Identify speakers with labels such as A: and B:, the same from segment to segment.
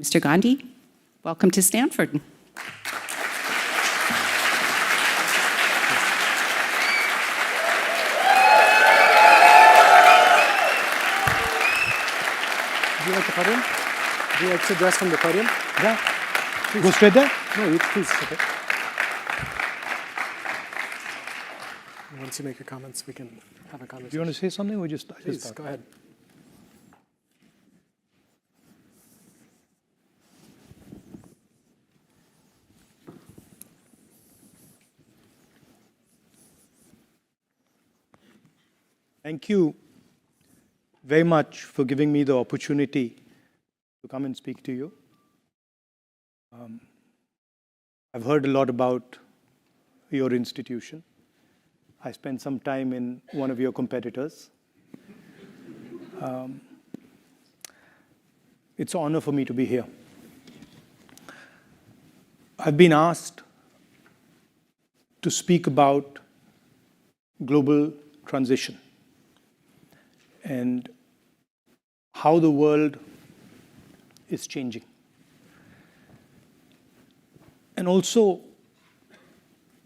A: Mr. Gandhi, welcome to Stanford.
B: Do you like the podium? Do you like to address from the podium?
C: Yeah. Go straight there?
B: No, you please sit it. Once you make your comments, we can have a conversation.
C: Do you want to say something or just
B: Please,
C: start?
B: go ahead.
C: Thank you very much for giving me the opportunity to come and speak to you. I've heard a lot about your institution. I spent some time in one of your competitors. It's an honor for me to be here. I've been asked to speak about global transition and how the world is changing. And also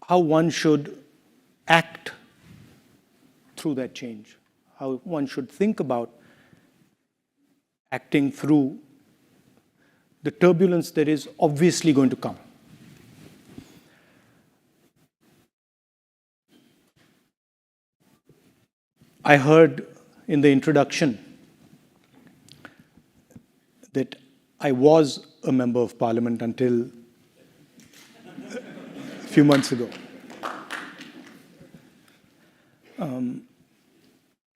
C: how one should act through that change, how one should think about acting through the turbulence that is obviously going to come. I heard in the introduction that I was a member of parliament until a few months ago.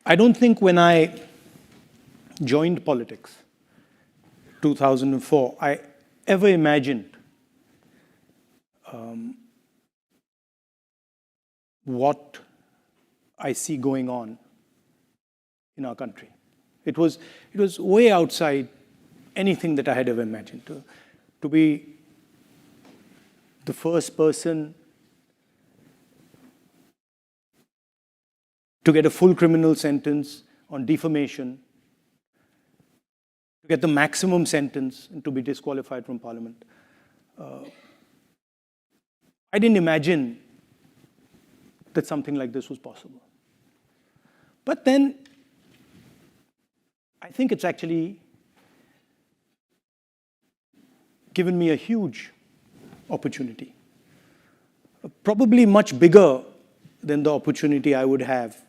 C: I don't think when I joined politics, 2004, I ever imagined what I see going on in our country. It was way outside anything that I had ever imagined. To be the first person to get a full criminal sentence on defamation, to get the maximum sentence and to be disqualified from parliament. I didn't imagine that something like this was possible. But then I think it's actually given me a huge opportunity, probably much bigger than the opportunity I would have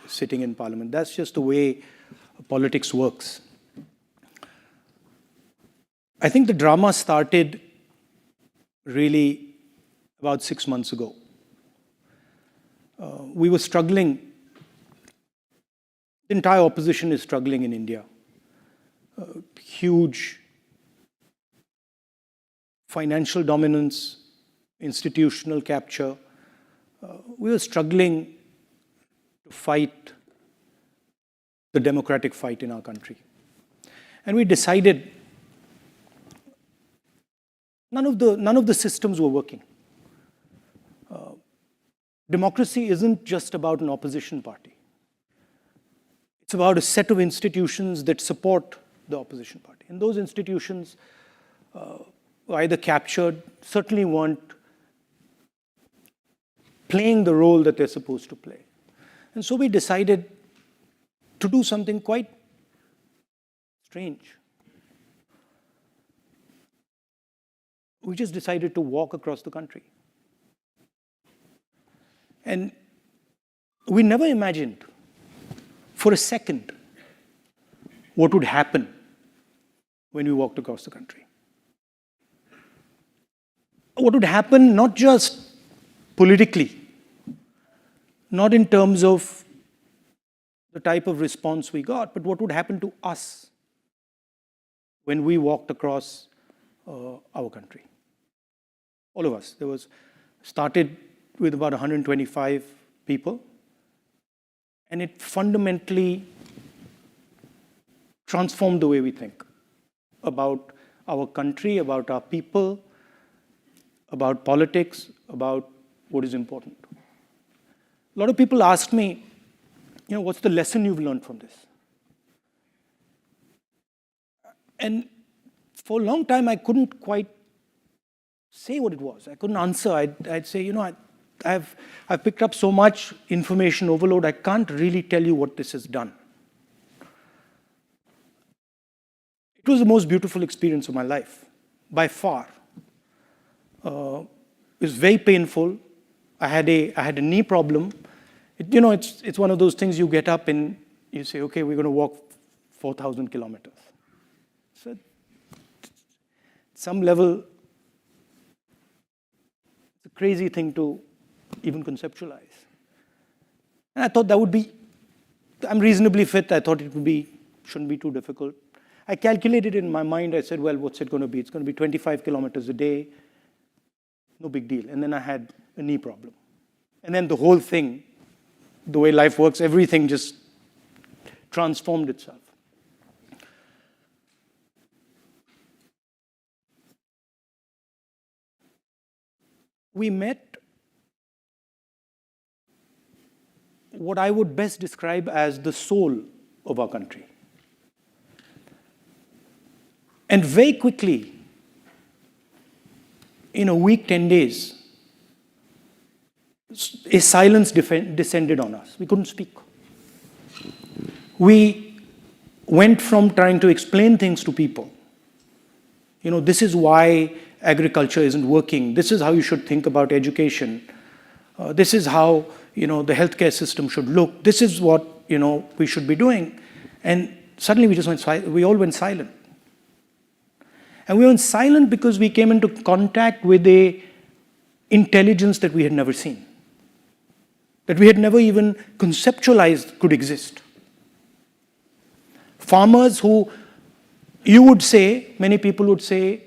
C: sitting in parliament. That's just the way politics works. I think the drama started really about 6 months ago. We were struggling. The entire opposition is struggling in India. Huge financial dominance, institutional capture. We were struggling to fight the democratic fight in our country. And we decided none of the systems were working. Democracy isn't just about an opposition party. It's about a set of institutions that support the opposition party. And those institutions were either captured, certainly weren't playing the role that they're supposed to play. And so we decided to do something quite strange. We just decided to walk across the country. And we never imagined for a second what would happen when we walked across the country. What would happen not just politically, not in terms of the type of response we got, but what would happen to us when we walked across our country. All of us. Started with about 125 people, and it fundamentally transformed the way we think about our country, about our people, about politics, about what is important. A lot of people ask me, what's the lesson you've learned from this? And for a long time, I couldn't quite say what it was. I couldn't answer. I'd say, I've picked up so much information overload, I can't really tell you what this has done. It was the most beautiful experience of my life, by far. It was very painful. I had a knee problem. It's one of those things you get up and you say, okay, we're going to walk 4,000 kilometers. So, at some level, it's a crazy thing to even conceptualize. And I thought I'm reasonably fit. I thought shouldn't be too difficult. I calculated in my mind. I said, well, what's it going to be? It's going to be 25 kilometers a day. No big deal. And then I had a knee problem. And then the whole thing, the way life works, everything just transformed itself. We met what I would best describe as the soul of our country. And very quickly, in a week, 10 days, a silence descended on us. We couldn't speak. We went from trying to explain things to people. This is why agriculture isn't working. This is how you should think about education. This is how, the healthcare system should look. This is what, we should be doing. And suddenly we all went silent. And we went silent because we came into contact with a intelligence that we had never seen, that we had never even conceptualized could exist. Farmers who many people would say,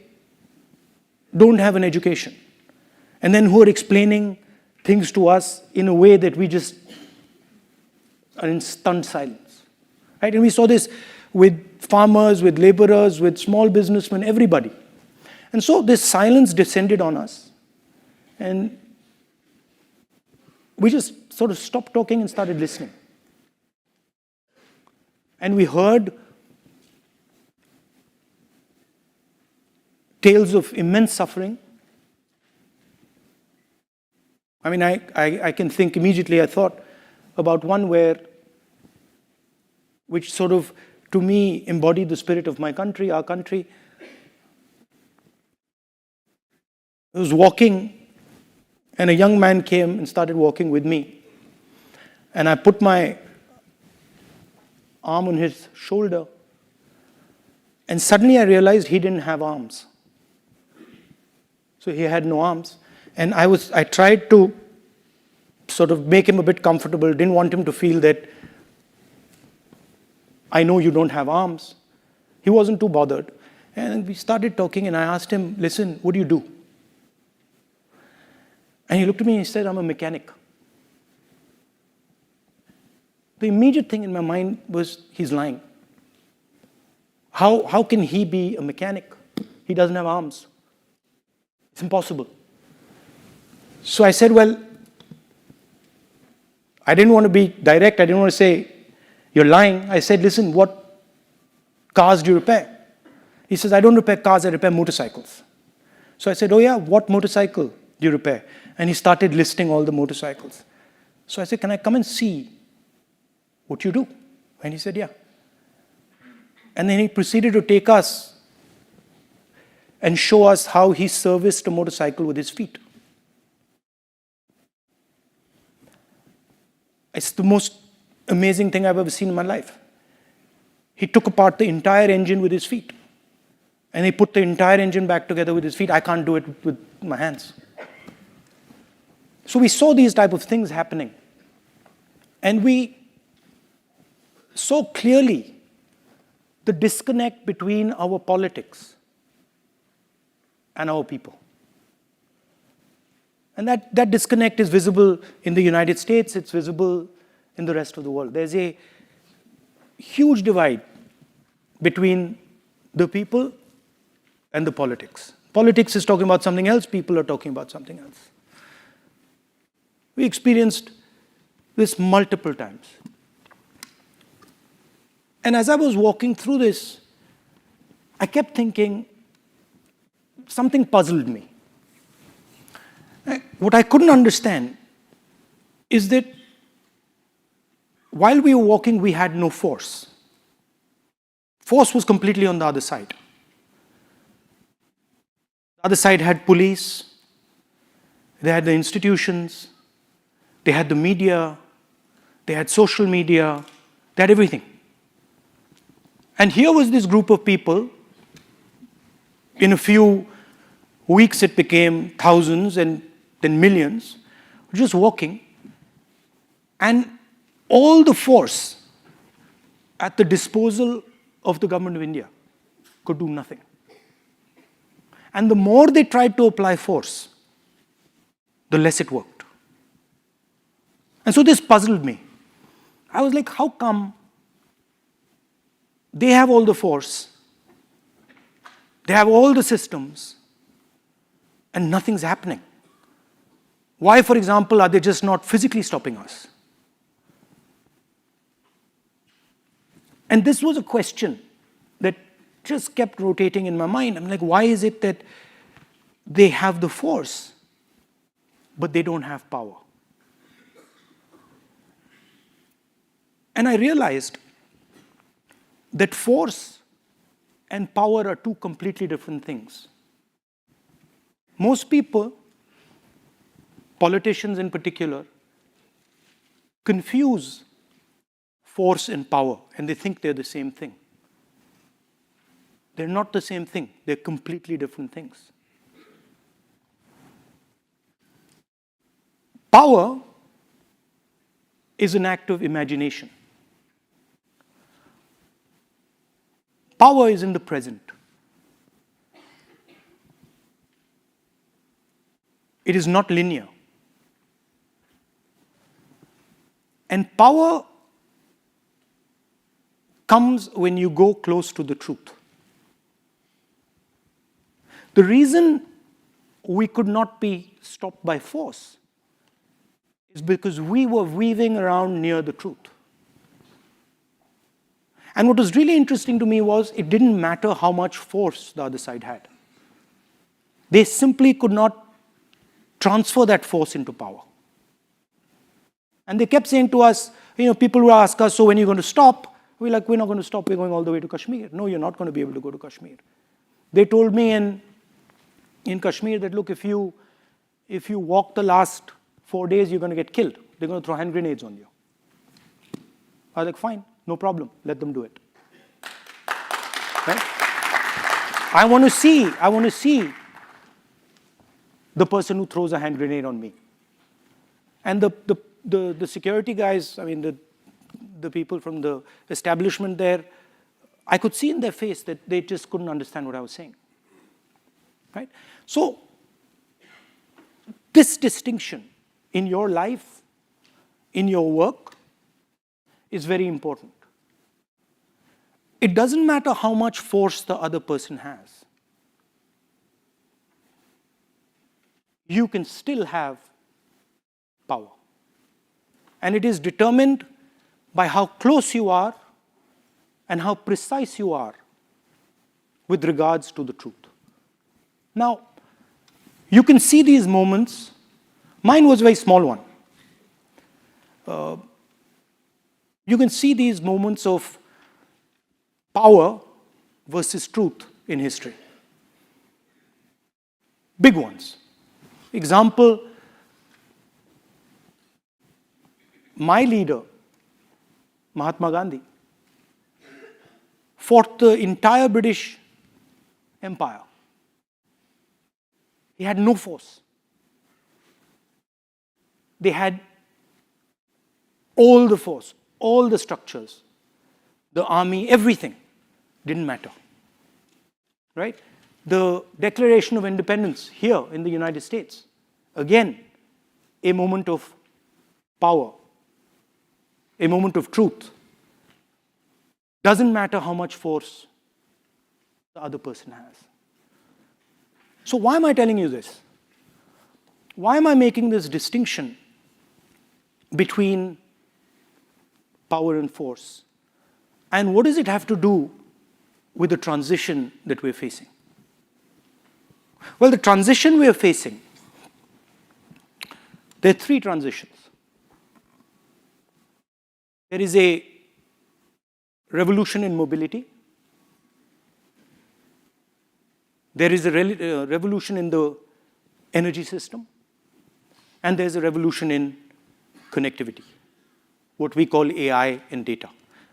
C: don't have an education, and then who are explaining things to us in a way that we just are in stunned silence. Right? And we saw this with farmers, with laborers, with small businessmen, everybody. And so this silence descended on us. And we just sort of stopped talking and started listening. And we heard tales of immense suffering. I mean, I can think immediately, I thought about one which sort of, to me, embodied the spirit of my country, our country. I was walking, and a young man came and started walking with me. And I put my arm on his shoulder, and suddenly I realized he didn't have arms. So he had no arms. And I tried to sort of make him a bit comfortable, didn't want him to feel that I know you don't have arms. He wasn't too bothered. And we started talking, and I asked him, listen, what do you do? And he looked at me and he said, I'm a mechanic. The immediate thing in my mind was, he's lying. How can he be a mechanic? He doesn't have arms. It's impossible. So I said, well, I didn't want to be direct. I didn't want to say, you're lying. I said, listen, what cars do you repair? He says, I don't repair cars, I repair motorcycles. So I said, oh yeah, what motorcycle do you repair? And he started listing all the motorcycles. So I said, can I come and see what you do? And he said, yeah. And then he proceeded to take us and show us how he serviced a motorcycle with his feet. It's the most amazing thing I've ever seen in my life. He took apart the entire engine with his feet. And he put the entire engine back together with his feet. I can't do it with my hands. So we saw these type of things happening. And we saw clearly the disconnect between our politics and our people. And that disconnect is visible in the United States, it's visible in the rest of the world. There's a huge divide between the people and the politics. Politics is talking about something else, people are talking about something else. We experienced this multiple times. And as I was walking through this, I kept thinking, something puzzled me. What I couldn't understand is that while we were walking, we had no force. Force was completely on the other side. The other side had police, they had the institutions, they had the media, they had social media, they had everything. And here was this group of people. In a few weeks, it became thousands and then millions, just walking. And all the force at the disposal of the government of India could do nothing. And the more they tried to apply force, the less it worked. And so this puzzled me. I was like, how come they have all the force, they have all the systems, and nothing's happening? Why, for example, are they just not physically stopping us? And this was a question that just kept rotating in my mind. I'm like, why is it that they have the force, but they don't have power? And I realized that force and power are two completely different things. Most people, politicians in particular, confuse force and power, and they think they're the same thing. They're not the same thing. They're completely different things. Power is an act of imagination. Power is in the present. It is not linear. And power comes when you go close to the truth. The reason we could not be stopped by force is because we were weaving around near the truth. And what was really interesting to me was it didn't matter how much force the other side had. They simply could not transfer that force into power. And they kept saying to us, people would ask us, so when are you going to stop? We're like, we're not going to stop, we're going all the way to Kashmir. No, you're not going to be able to go to Kashmir. They told me in Kashmir that, look, if you walk the last 4 days, you're going to get killed. They're going to throw hand grenades on you. I was like, fine, no problem, let them do it. Right? I want to see the person who throws a hand grenade on me. And the security guys, the people from the establishment there, I could see in their face that they just couldn't understand what I was saying. Right? So, this distinction in your life, in your work, is very important. It doesn't matter how much force the other person has. You can still have power. And it is determined by how close you are and how precise you are with regards to the truth. Now, you can see these moments. Mine was a very small one. You can see these moments of power versus truth in history. Big ones. Example, my leader, Mahatma Gandhi, fought the entire British Empire. He had no force. They had all the force, all the structures, the army, everything. Didn't matter. Right? The Declaration of Independence here in the United States, again, a moment of power, a moment of truth. Doesn't matter how much force the other person has. So why am I telling you this? Why am I making this distinction between power and force? And what does it have to do with the transition that we're facing? Well, the transition we are facing, there are three transitions. There is a revolution in mobility. There is a revolution in the energy system. And there's a revolution in connectivity, what we call AI and data.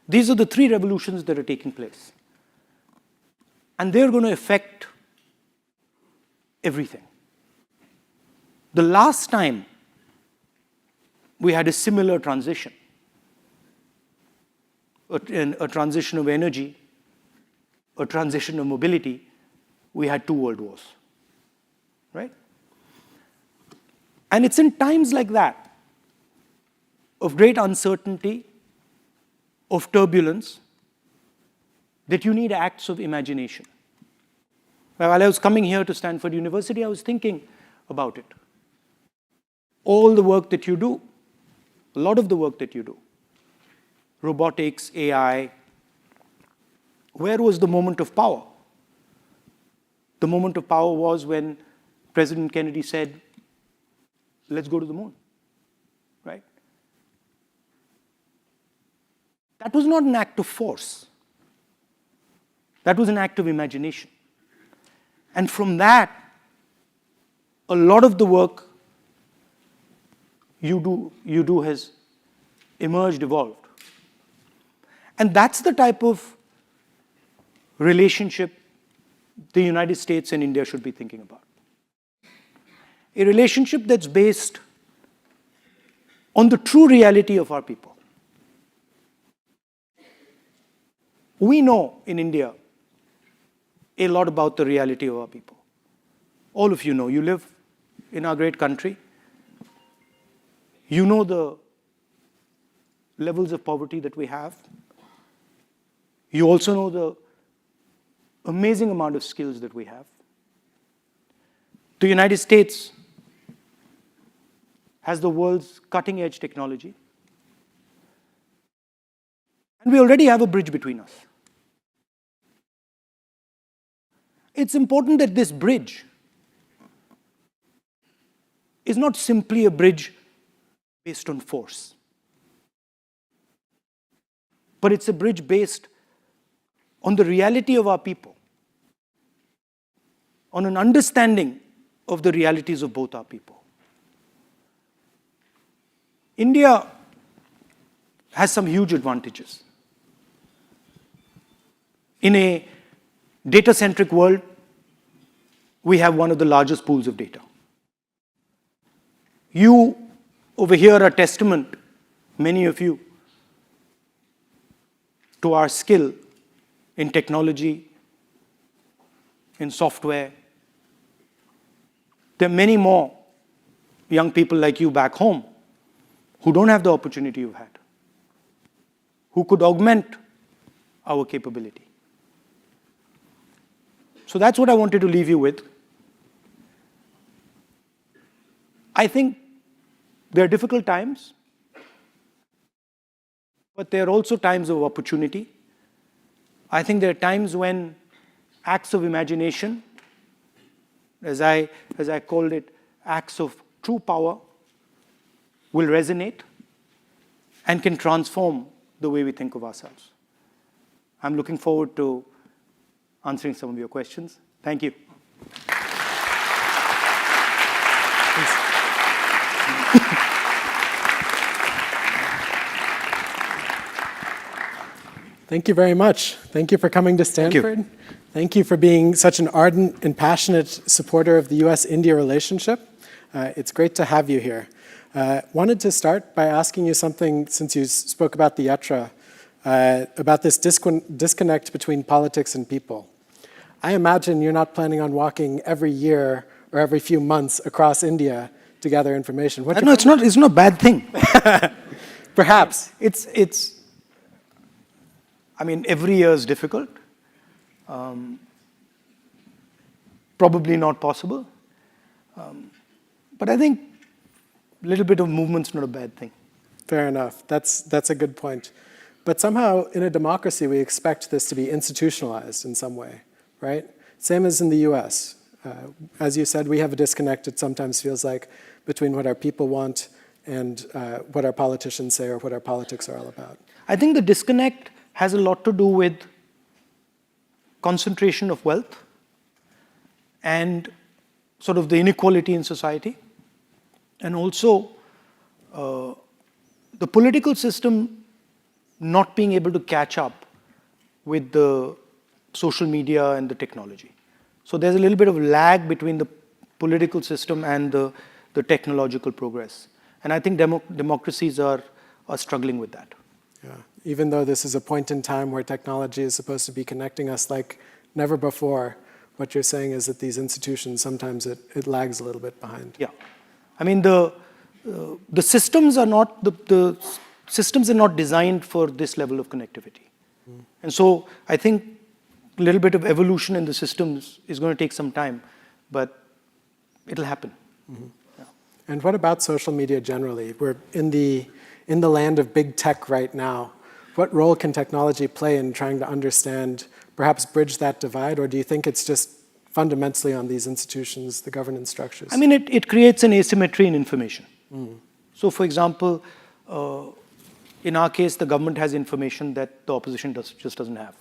C: These are the three revolutions that are taking place. And they're going to affect everything. The last time we had a similar transition, a transition of energy, a transition of mobility, we had 2 world wars, right? And it's in times like that, of great uncertainty, of turbulence, that you need acts of imagination. While I was coming here to Stanford University, I was thinking about it. All the work that you do, a lot of the work that you do, robotics, AI, where was the moment of power? The moment of power was when President Kennedy said, let's go to the moon, right? That was not an act of force. That was an act of imagination. And from that, a lot of the work you do has emerged, evolved. And that's the type of relationship the United States and India should be thinking about. A relationship that's based on the true reality of our people. We know in India a lot about the reality of our people. All of you know. You live in our great country. You know the levels of poverty that we have. You also know the amazing amount of skills that we have. The United States has the world's cutting-edge technology. And we already have a bridge between us. It's important that this bridge is not simply a bridge based on force, but it's a bridge based on the reality of our people, on an understanding of the realities of both our people. India has some huge advantages. In a data-centric world, we have one of the largest pools of data. You over here are testament, many of you, to our skill in technology, in software. There are many more young people like you back home who don't have the opportunity you've had, who could augment our capability. So that's what I wanted to leave you with. I think there are difficult times, but there are also times of opportunity. I think there are times when acts of imagination, as I called it, acts of true power, will resonate and can transform the way we think of ourselves. I'm looking forward to answering some of your questions. Thank you.
B: Thank you very much. Thank you for coming to Stanford. Thank you for being such an ardent and passionate supporter of the US-India relationship. It's great to have you here. Wanted to start by asking you something, since you spoke about the yatra, about this disconnect between politics and people. I imagine you're not planning on walking every year or every few months across India to gather information.
C: No, it's not a bad thing.
B: Perhaps.
C: I mean, every year is difficult. Probably not possible. But I think a little bit of movement's not a bad thing.
B: Fair enough. That's a good point. But somehow, in a democracy, we expect this to be institutionalized in some way, right? Same as in the US. As you said, we have a disconnect, it sometimes feels like, between what our people want and what our politicians say or what our politics are all about.
C: I think the disconnect has a lot to do with concentration of wealth and sort of the inequality in society, and also the political system not being able to catch up with the social media and the technology. So there's a little bit of lag between the political system and the technological progress. And I think democracies are struggling with that.
B: Yeah. Even though this is a point in time where technology is supposed to be connecting us like never before, what you're saying is that these institutions, sometimes it lags a little bit behind.
C: Yeah. I mean, the systems are not, the systems are not designed for this level of connectivity. And so I think a little bit of evolution in the systems is going to take some time, but it'll happen. Yeah.
B: And what about social media generally? We're in the land of big tech right now. What role can technology play in trying to understand, perhaps bridge that divide, or do you think it's just fundamentally on these institutions, the governance structures?
C: I mean, it creates an asymmetry in information. So, for example, in our case, the government has information that the opposition just doesn't have.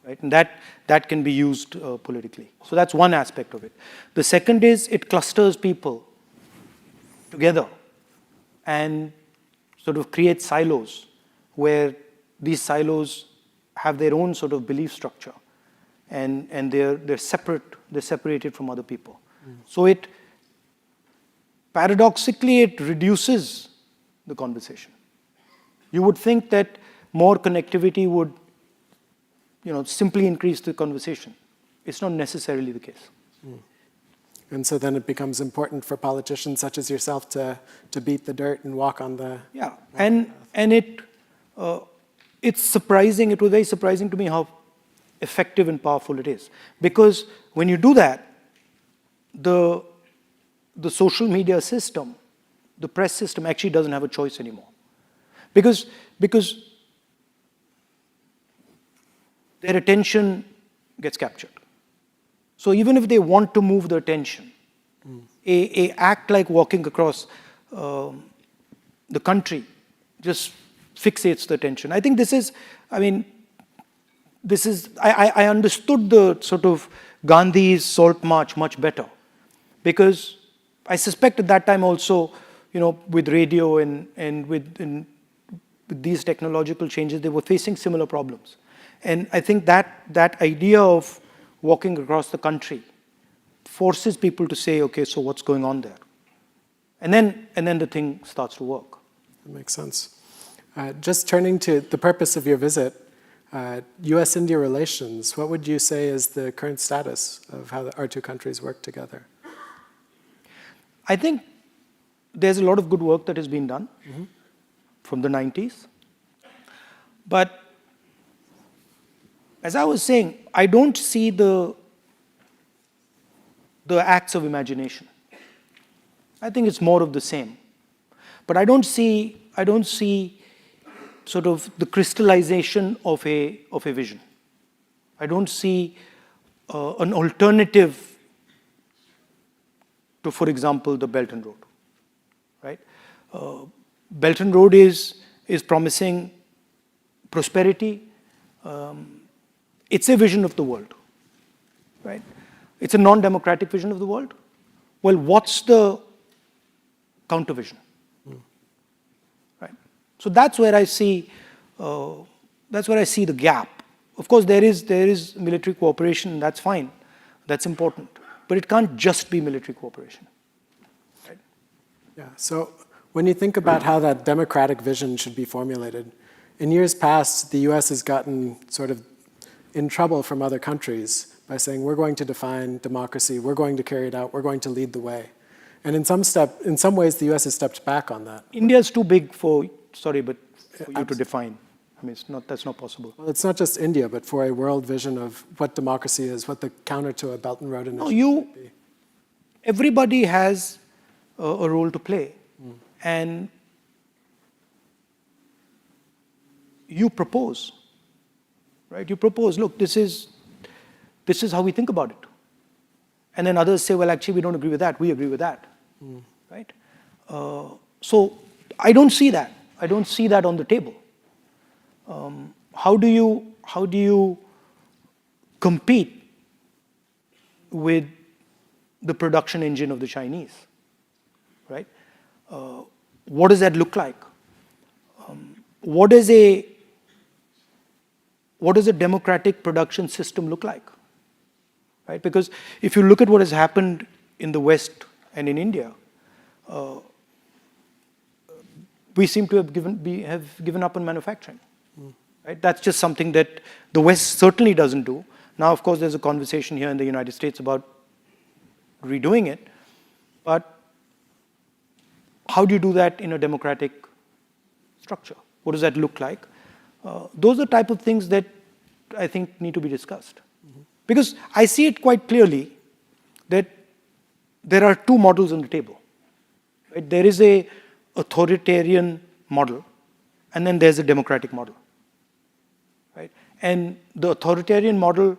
C: Right? And that can be used politically. So that's one aspect of it. The second is it clusters people together and sort of creates silos where these silos have their own sort of belief structure, and they're separated from other people. So paradoxically it reduces the conversation. You would think that more connectivity would simply increase the conversation. It's not necessarily the case.
B: And so then it becomes important for politicians such as yourself to beat the dirt and walk on the...
C: Yeah, and it's surprising, it was very surprising to me how effective and powerful it is. Because when you do that, the social media system, the press system actually doesn't have a choice anymore. Because their attention gets captured. So even if they want to move the attention, a act like walking across the country just fixates the attention. I think I understood the sort of Gandhi's Salt March much better, because I suspect at that time also, with radio and with these technological changes, they were facing similar problems. And I think that idea of walking across the country forces people to say, okay, so what's going on there? And then the thing starts to work.
B: That makes sense. Just turning to the purpose of your visit, US-India relations, what would you say is the current status of how our two countries work together?
C: I think there's a lot of good work that has been done from the 90s. But as I was saying, I don't see the acts of imagination. I think it's more of the same. But I don't see sort of the crystallization of a vision. I don't see an alternative to, for example, the Belt and Road. Right? Belt and Road is promising prosperity. It's a vision of the world, right? It's a non-democratic vision of the world. Well, what's the counter vision? Right. So that's where I see the gap. Of course, there is military cooperation. That's fine. That's important. But it can't just be military cooperation. Right?
B: Yeah. So when you think about how that democratic vision should be formulated, in years past, the US has gotten sort of in trouble from other countries by saying, we're going to define democracy, we're going to carry it out, we're going to lead the way. And in some ways, the US has stepped back on that.
C: India is too big for you to define. I mean, that's not possible.
B: Well, it's not just India, but for a world vision of what democracy is, what the counter to a Belt and Road initiative would be.
C: Everybody has a role to play. And you propose, right? You propose, look, this is how we think about it. And then others say, well, actually, we don't agree with that. We agree with that, right? So I don't see that. I don't see that on the table. How do you compete with the production engine of the Chinese, right? What does that look like? What does a democratic production system look like, right? Because if you look at what has happened in the West and in India, we seem to have given up on manufacturing, right? That's just something that the West certainly doesn't do. Now, of course, there's a conversation here in the United States about redoing it, but how do you do that in a democratic structure? What does that look like? Those are the type of things that I think need to be discussed. Because I see it quite clearly that there are two models on the table. Right? There is a authoritarian model, and then there's a democratic model. Right? And the authoritarian model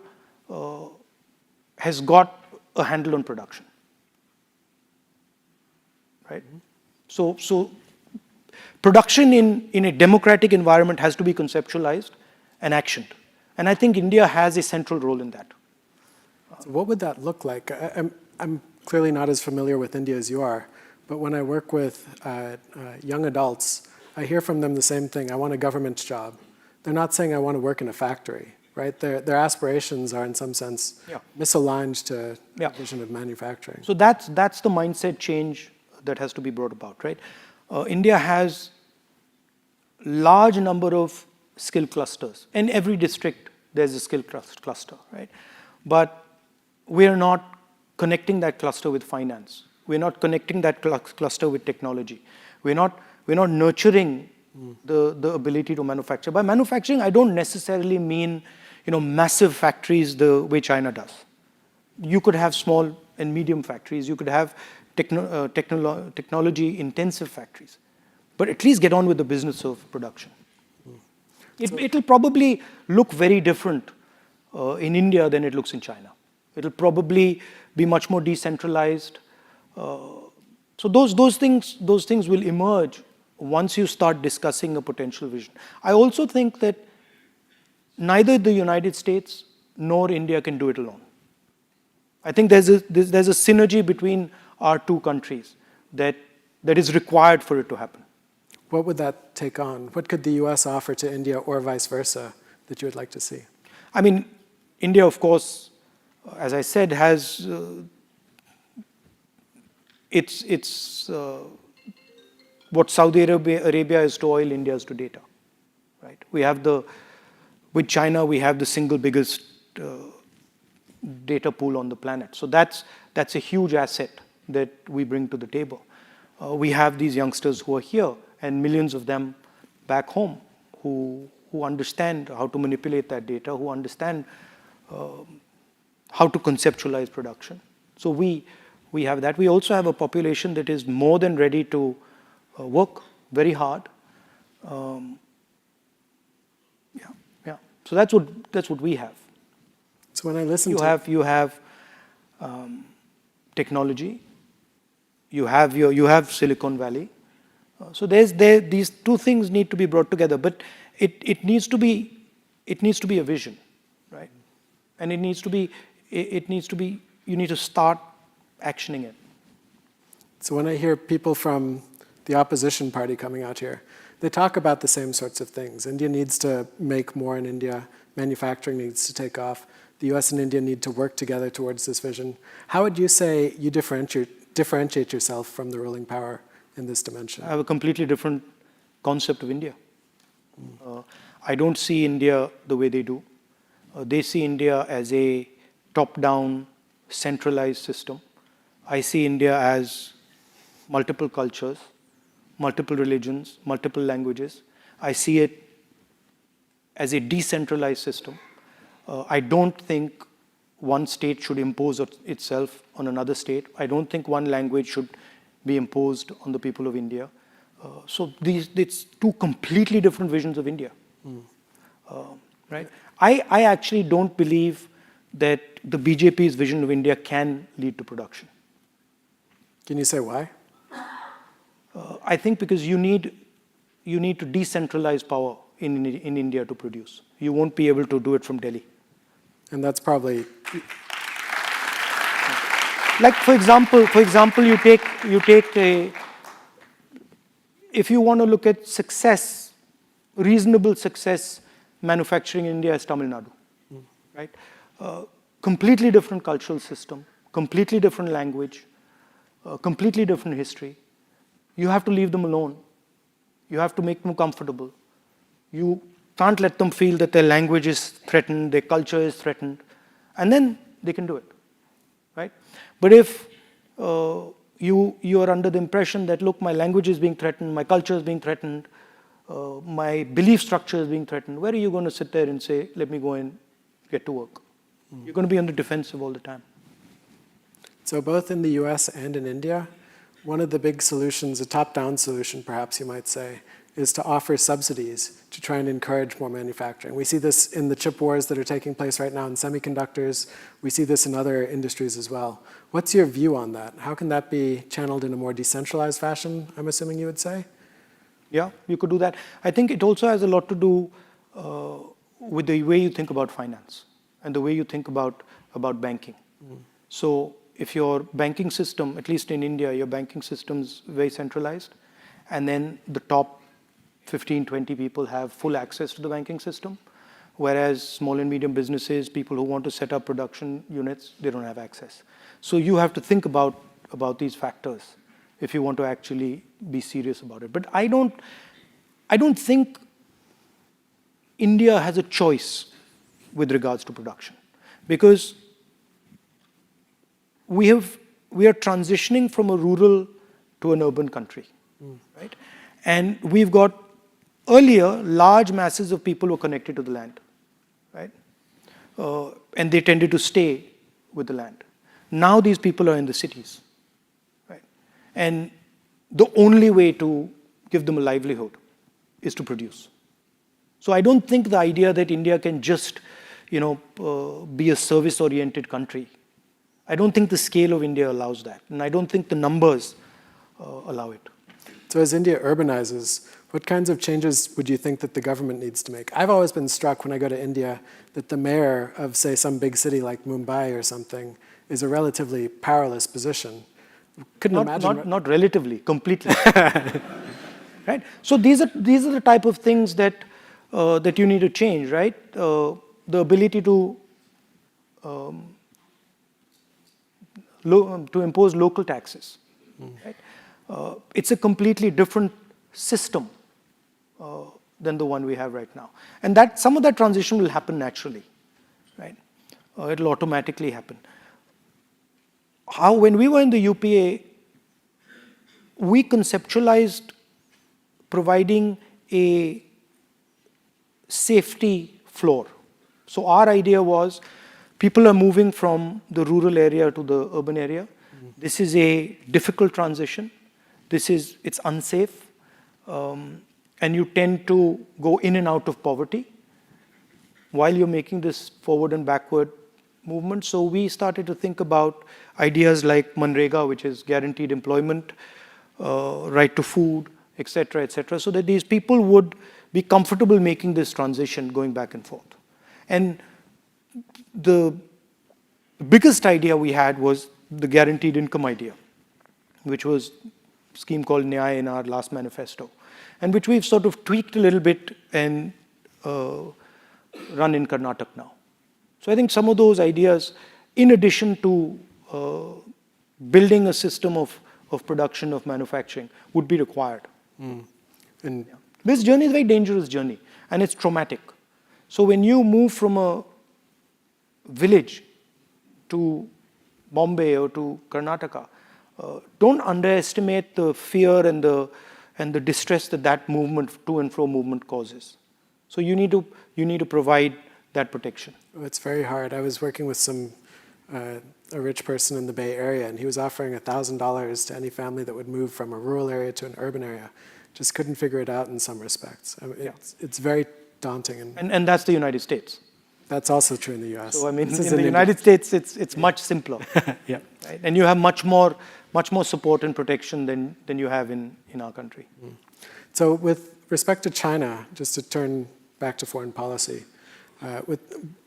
C: has got a handle on production. Right? So production in a democratic environment has to be conceptualized and actioned. And I think India has a central role in that.
B: So what would that look like? I'm clearly not as familiar with India as you are, but when I work with young adults, I hear from them the same thing. I want a government job. They're not saying I want to work in a factory, right? Their aspirations are in some sense misaligned to the vision of manufacturing.
C: So that's the mindset change that has to be brought about, right? India has large number of skill clusters. In every district, there's a skill cluster, right? But we are not connecting that cluster with finance. We're not connecting that cluster with technology. We're not nurturing the ability to manufacture. By manufacturing, I don't necessarily mean massive factories the way China does. You could have small and medium factories. You could have technology-intensive factories. But at least get on with the business of production. It'll probably look very different in India than it looks in China. It'll probably be much more decentralized. So those things will emerge once you start discussing a potential vision. I also think that neither the United States nor India can do it alone. I think there's a synergy between our two countries that is required for it to happen.
B: What would that take on? What could the US offer to India or vice versa that you would like to see?
C: I mean, India, of course, as I said, has it's what Saudi Arabia is to oil, India is to data, right? With China, we have the single biggest data pool on the planet. So that's a huge asset that we bring to the table. We have these youngsters who are here, and millions of them back home who understand how to manipulate that data, who understand how to conceptualize production. So we have that. We also have a population that is more than ready to work very hard. So that's what we have.
B: So when I listen
C: you have technology. You have Silicon Valley. So these two things need to be brought together, but it needs to be a vision, right? And you need to start actioning it.
B: So when I hear people from the opposition party coming out here, they talk about the same sorts of things. India needs to make more in India. Manufacturing needs to take off. The US and India need to work together towards this vision. How would you say you differentiate yourself from the ruling power in this dimension?
C: I have a completely different concept of India. I don't see India the way they do. They see India as a top-down, centralized system. I see India as multiple cultures, multiple religions, multiple languages. I see it as a decentralized system. I don't think one state should impose itself on another state. I don't think one language should be imposed on the people of India. So it's two completely different visions of India. Right? I actually don't believe that the BJP's vision of India can lead to production.
B: Can you say why?
C: I think because you need to decentralize power in India to produce. You won't be able to do it from Delhi.
B: And that's probably...
C: Like, for example, you take if you want to look at success, reasonable success, manufacturing in India is Tamil Nadu, right? Completely different cultural system, completely different language, completely different history. You have to leave them alone. You have to make them comfortable. You can't let them feel that their language is threatened, their culture is threatened, and then they can do it, right? But if you are under the impression that, look, my language is being threatened, my culture is being threatened, my belief structure is being threatened, where are you going to sit there and say, let me go and get to work? You're going to be on the defensive all the time.
B: So both in the US and in India, one of the big solutions, a top-down solution perhaps you might say, is to offer subsidies to try and encourage more manufacturing. We see this in the chip wars that are taking place right now in semiconductors. We see this in other industries as well. What's your view on that? How can that be channeled in a more decentralized fashion, I'm assuming you would say?
C: Yeah, you could do that. I think it also has a lot to do with the way you think about finance and the way you think about banking. So if your banking system, at least in India, your banking system is very centralized, and then the top 15, 20 people have full access to the banking system, whereas small and medium businesses, people who want to set up production units, they don't have access. So you have to think about these factors if you want to actually be serious about it. But I don't think India has a choice with regards to production, because we are transitioning from a rural to an urban country, right? And we've got earlier large masses of people who are connected to the land, right? And they tended to stay with the land. Now these people are in the cities, right? And the only way to give them a livelihood is to produce. So I don't think the idea that India can just, be a service-oriented country. I don't think the scale of India allows that, and I don't think the numbers allow it.
B: So as India urbanizes, what kinds of changes would you think that the government needs to make? I've always been struck when I go to India that the mayor of, say, some big city like Mumbai or something is a relatively powerless position. Couldn't imagine.
C: Not relatively, completely. Right? So these are the type of things that you need to change, right? The ability to impose local taxes. Right? It's a completely different system than the one we have right now. And that some of that transition will happen naturally, right? It'll automatically happen. When we were in the UPA, we conceptualized providing a safety floor. So our idea was people are moving from the rural area to the urban area. This is a difficult transition. It's unsafe. And you tend to go in and out of poverty while you're making this forward and backward movement. So we started to think about ideas like Manrega, which is guaranteed employment, right to food, et cetera, so that these people would be comfortable making this transition going back and forth. And the biggest idea we had was the guaranteed income idea, which was a scheme called Nyaya in our last manifesto, and which we've sort of tweaked a little bit and run in Karnataka now. So I think some of those ideas, in addition to building a system of production, of manufacturing, would be required. And this journey is a very dangerous journey, and it's traumatic. So when you move from a village to Bombay or to Karnataka, don't underestimate the fear and the distress that movement, to and fro movement, causes. So you need to provide that protection.
B: Oh, it's very hard. I was working with a rich person in the Bay Area, and he was offering $1,000 to any family that would move from a rural area to an urban area. Just couldn't figure it out in some respects. I mean, it's very daunting.
C: And that's the United States.
B: That's also true in the US.
C: So I mean,
B: This
C: in
B: is
C: the
B: India.
C: United States, it's much simpler.
B: Yeah.
C: Right? And you have much more support and protection than you have in our country.
B: So with respect to China, just to turn back to foreign policy,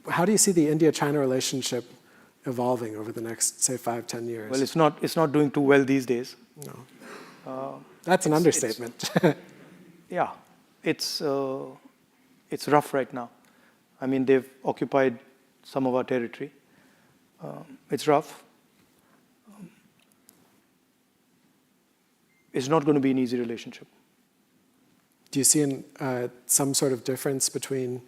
B: how do you see the India-China relationship evolving over the next, say, 5, 10 years?
C: Well, it's not doing too well these days.
B: No. That's an understatement.
C: Yeah, it's rough right now. I mean, they've occupied some of our territory. It's rough. It's not going to be an easy relationship.
B: Do you see some sort of difference between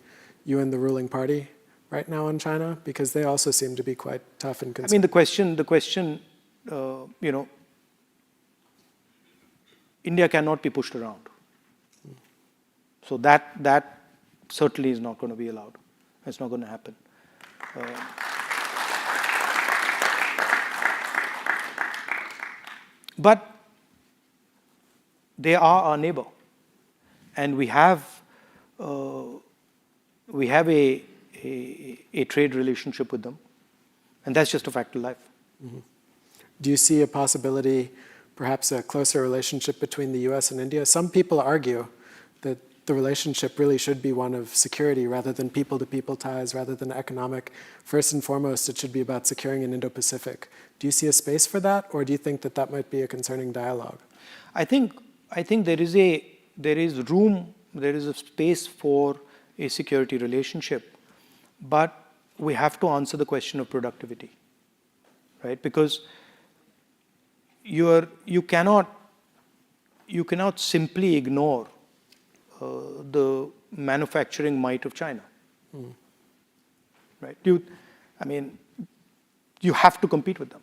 B: you and the ruling party right now in China? Because they also seem to be quite tough and
C: I mean, the question, India cannot be pushed around. So that certainly is not going to be allowed. It's not going to happen. But they are our neighbor, and we have a trade relationship with them, and that's just a fact of life.
B: Mm-hmm. Do you see a possibility, perhaps a closer relationship between the US and India? Some people argue that the relationship really should be one of security rather than people-to-people ties, rather than economic. First and foremost, it should be about securing an Indo-Pacific. Do you see a space for that, or do you think that that might be a concerning dialogue?
C: I think there is a space for a security relationship, but we have to answer the question of productivity, right? Because you cannot simply ignore the manufacturing might of China, right? You have to compete with them.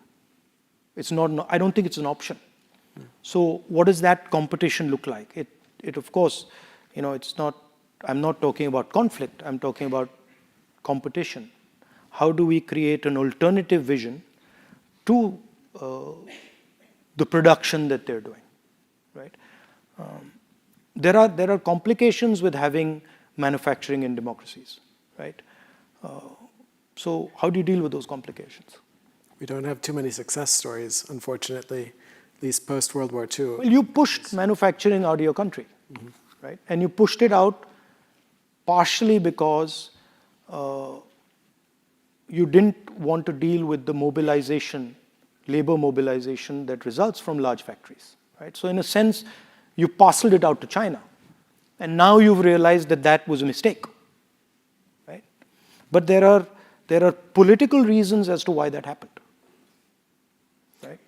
C: It's not. I don't think it's an option. So what does that competition look like? It of course, it's not. I'm not talking about conflict. I'm talking about competition. How do we create an alternative vision to the production that they're doing, right? There are complications with having manufacturing in democracies, right? So how do you deal with those complications?
B: We don't have too many success stories, unfortunately, at least post-World War II.
C: Well, you pushed manufacturing out of your country, right? And you pushed it out partially because you didn't want to deal with the labor mobilization that results from large factories, right? So in a sense, you parceled it out to China. And now you've realized that that was a mistake, right? But there are political reasons as to why that happened, right?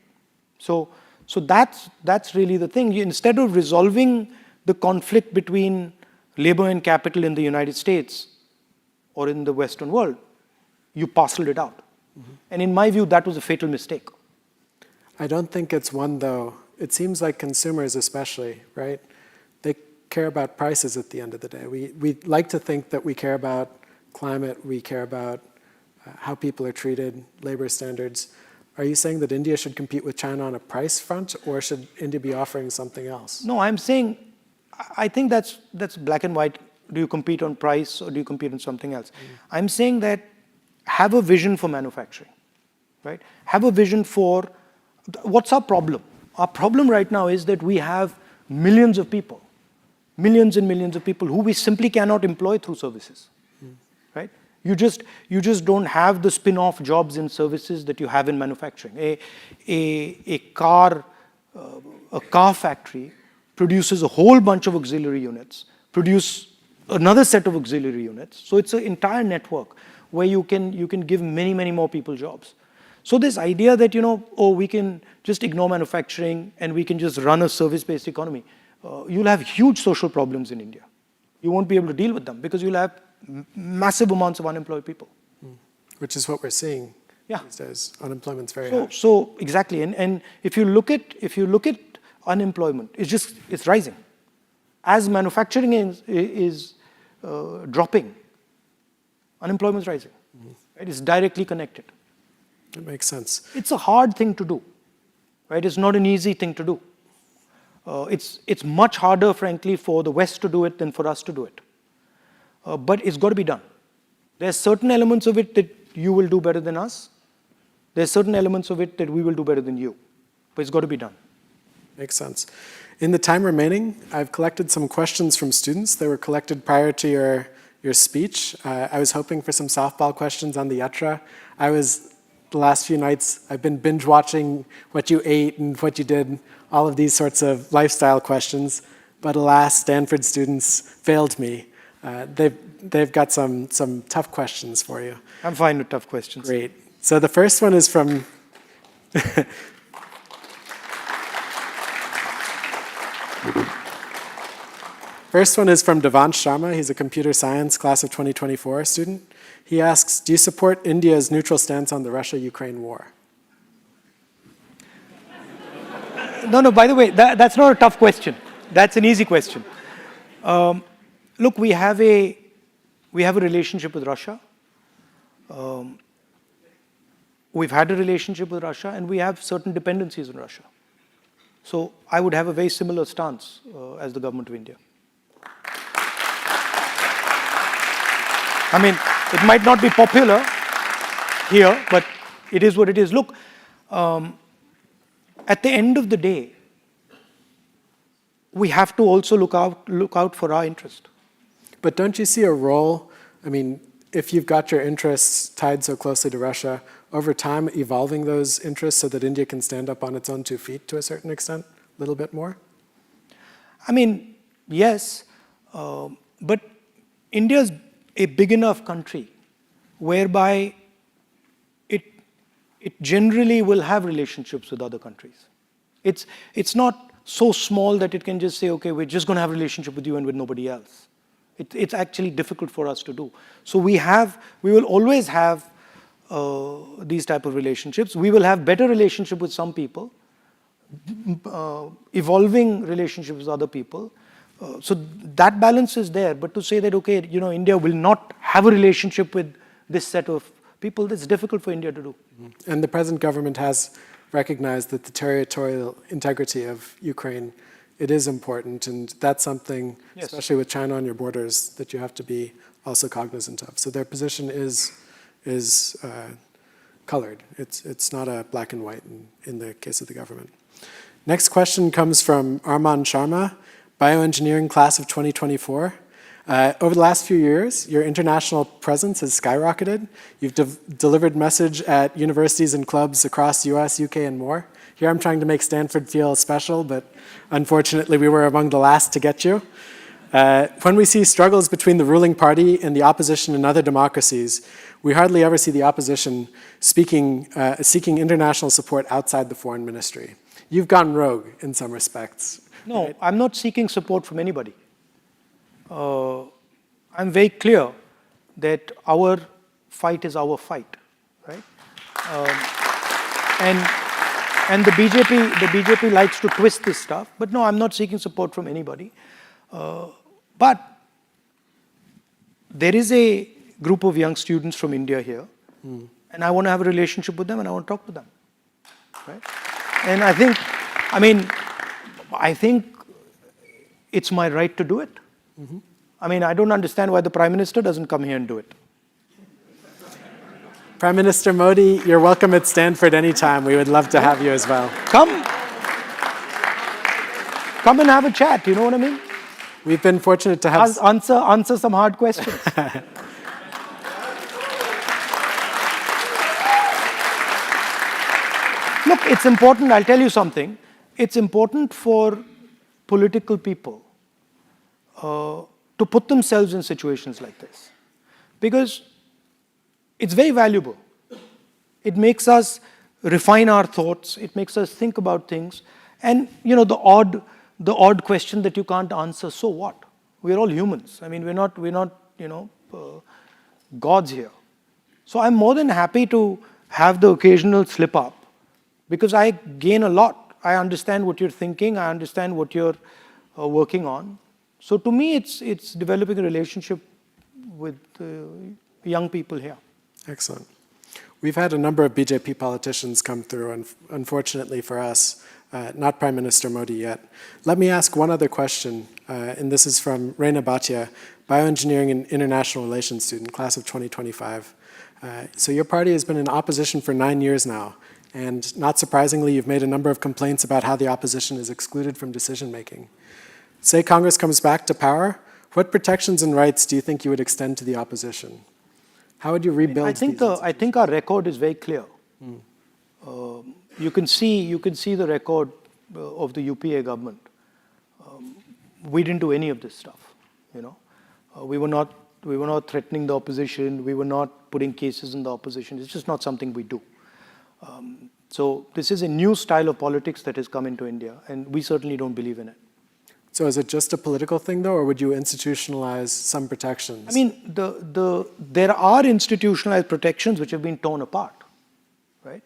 C: So that's really the thing. Instead of resolving the conflict between labor and capital in the United States or in the Western world, you parceled it out. And in my view, that was a fatal mistake.
B: I don't think it's one, though. It seems like consumers especially, right? They care about prices at the end of the day. We like to think that we care about climate, we care about how people are treated, labor standards. Are you saying that India should compete with China on a price front, or should India be offering something else?
C: No, I'm saying, I think that's black and white. Do you compete on price or do you compete on something else? I'm saying that have a vision for manufacturing, right? Have a vision for, what's our problem? Our problem right now is that we have millions and millions of people who we simply cannot employ through services, right? You just don't have the spin-off jobs in services that you have in manufacturing. A car factory produces a whole bunch of auxiliary units, produce another set of auxiliary units. So it's an entire network where you can give many more people jobs. So this idea that, we can just ignore manufacturing and we can just run a service-based economy, you'll have huge social problems in India. You won't be able to deal with them because you'll have massive amounts of unemployed people.
B: Which is what we're seeing
C: Yeah.
B: these days. Unemployment's very high.
C: So exactly, and if you look at unemployment, it's rising. As manufacturing is dropping, unemployment is rising. Right? It's directly connected.
B: That makes sense.
C: It's a hard thing to do, right? It's not an easy thing to do. It's much harder, frankly, for the West to do it than for us to do it. But it's got to be done. There's certain elements of it that you will do better than us. There's certain elements of it that we will do better than you. But it's got to be done.
B: Makes sense. In the time remaining, I've collected some questions from students. They were collected prior to your speech. I was hoping for some softball questions on the yatra. The last few nights, I've been binge watching what you ate and what you did, all of these sorts of lifestyle questions. But alas, Stanford students failed me. They've got some tough questions for you.
C: I'm fine with tough questions.
B: Great. So the first one is from Devansh Sharma. He's a computer science class of 2024 student. He asks, do you support India's neutral stance on the Russia-Ukraine war?
C: No, by the way, that's not a tough question. That's an easy question. Look, we have a relationship with Russia. We've had a relationship with Russia, and we have certain dependencies on Russia. So I would have a very similar stance as the government of India. I mean, it might not be popular here, but it is what it is. Look, at the end of the day, we have to also look out for our interest.
B: But don't you see a role, I mean, if you've got your interests tied so closely to Russia, over time evolving those interests so that India can stand up on its own 2 feet to a certain extent, a little bit more?
C: I mean, yes, but India's a big enough country whereby it generally will have relationships with other countries. It's not so small that it can just say, okay, we're just going to have a relationship with you and with nobody else. It's actually difficult for us to do. So we will always have these type of relationships. We will have better relationship with some people, evolving relationships with other people. So that balance is there. But to say that, okay, India will not have a relationship with this set of people, that's difficult for India to do.
B: And the present government has recognized that the territorial integrity of Ukraine, it is important, and that's something,
C: yes,
B: especially with China on your borders, that you have to be also cognizant of. So their position is colored. It's not a black and white in the case of the government. Next question comes from Arman Sharma, bioengineering class of 2024. Over the last few years, your international presence has skyrocketed. You've delivered message at universities and clubs across US, UK, and more. Here I'm trying to make Stanford feel special, but unfortunately we were among the last to get you. When we see struggles between the ruling party and the opposition in other democracies, we hardly ever see the opposition seeking international support outside the foreign ministry. You've gone rogue in some respects.
C: No,
B: right?
C: I'm not seeking support from anybody. I'm very clear that our fight is our fight, right? And the BJP likes to twist this stuff. But no, I'm not seeking support from anybody. But there is a group of young students from India here, and I want to have a relationship with them, and I want to talk to them, right? And I think it's my right to do it. Mm-hmm. I mean, I don't understand why the Prime Minister doesn't come here and do it.
B: Prime Minister Modi, you're welcome at Stanford anytime. We would love to have you as well.
C: Come and have a chat, you know what I mean?
B: We've been fortunate to have...
C: Answer some hard questions. Look, it's important, I'll tell you something. It's important for political people to put themselves in situations like this. Because it's very valuable. It makes us refine our thoughts. It makes us think about things. And, the odd question that you can't answer, so what? We're all humans. I mean, we're not gods here. So I'm more than happy to have the occasional slip up because I gain a lot. I understand what you're thinking. I understand what you're working on. So to me, it's developing a relationship with young people here.
B: Excellent. We've had a number of BJP politicians come through, and unfortunately for us, not Prime Minister Modi yet. Let me ask one other question, and this is from Reina Bhatia, Bioengineering and International Relations student, class of 2025. So your party has been in opposition for 9 years now, and not surprisingly, you've made a number of complaints about how the opposition is excluded from decision-making. Say Congress comes back to power, what protections and rights do you think you would extend to the opposition? How would you rebuild these?
C: I think our record is very clear. You can see the record of the UPA government. We didn't do any of this stuff. We were not threatening the opposition. We were not putting cases in the opposition. It's just not something we do. So this is a new style of politics that has come into India, and we certainly don't believe in it.
B: So is it just a political thing, though, or would you institutionalize some protections?
C: I mean, there are institutionalized protections which have been torn apart, right?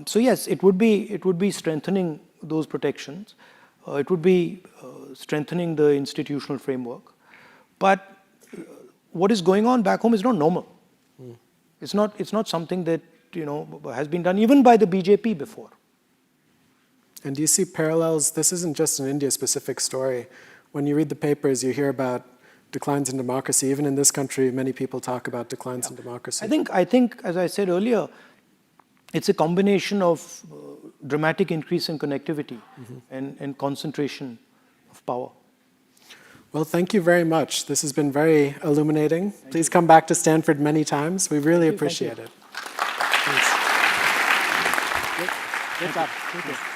C: So yes, it would be strengthening those protections. It would be strengthening the institutional framework. But what is going on back home is not normal. It's not something that has been done even by the BJP before.
B: And do you see parallels? This isn't just an India-specific story. When you read the papers, you hear about declines in democracy. Even in this country, many people talk about declines in democracy.
C: I think, as I said earlier, it's a combination of dramatic increase in connectivity and concentration of power.
B: Well, thank you very much. This has been very illuminating. Please come back to Stanford many times. We really appreciate it. Thanks.
C: Good job. Thank you.